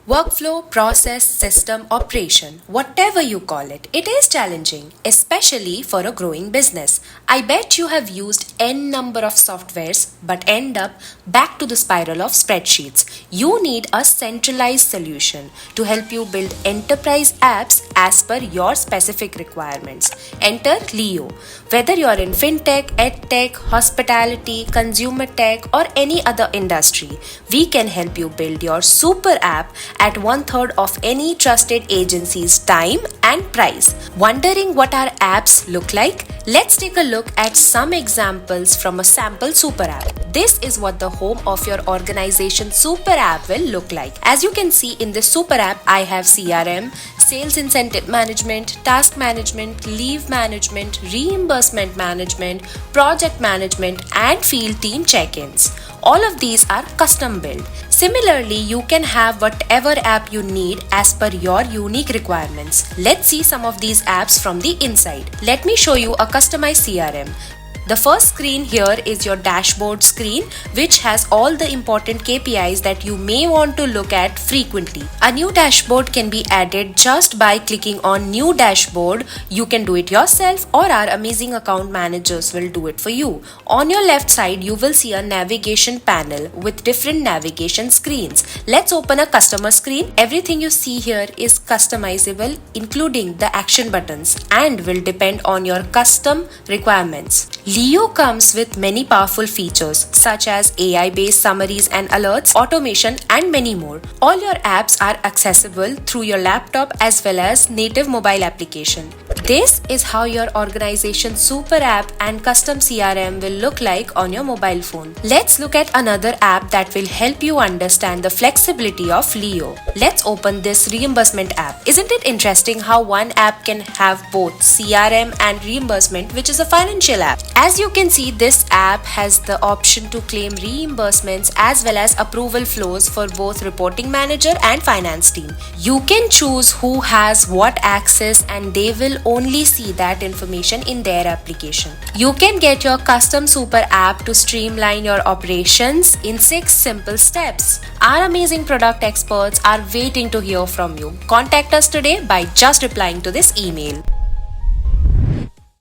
Workflow, process, system, operation, whatever you call it, it is challenging, especially for a growing business. I bet you have used n number of softwares but end up back to the spiral of spreadsheets. You need a centralized solution to help you build enterprise apps as per your specific requirements. Enter Leo. Whether you're in fintech, edtech, hospitality, consumer tech, or any other industry, we can help you build your super app at 1/3 of any trusted agency's time and price. Wondering what our apps look like? Let's take a look at some examples from a sample super app. This is what the home of your organization super app will look like. As you can see in this super app, I have CRM, sales incentive management, task management, leave management, reimbursement management, project management, and field team check-ins. All of these are custom built. Similarly, you can have whatever app you need as per your unique requirements. Let's see some of these apps from the inside. Let me show you a customized CRM. The first screen here is your dashboard screen, which has all the important KPIs that you may want to look at frequently. A new dashboard can be added just by clicking on New Dashboard. You can do it yourself or our amazing account managers will do it for you. On your left side, you will see a navigation panel with different navigation screens. Let's open a customer screen. Everything you see here is customizable, including the action buttons, and will depend on your custom requirements. Leo comes with many powerful features such as AI-based summaries and alerts, automation, and many more. All your apps are accessible through your laptop as well as native mobile application. This is how your organization's super app and custom CRM will look like on your mobile phone. Let's look at another app that will help you understand the flexibility of Leo. Let's open this reimbursement app. Isn't it interesting how one app can have both CRM and reimbursement, which is a financial app? As you can see, this app has the option to claim reimbursements as well as approval flows for both reporting manager and finance team. You can choose who has what access and they will only see that information in their application. You can get your custom super app to streamline your operations in 6 simple steps. Our amazing product experts are waiting to hear from you. Contact us today by just replying to this email.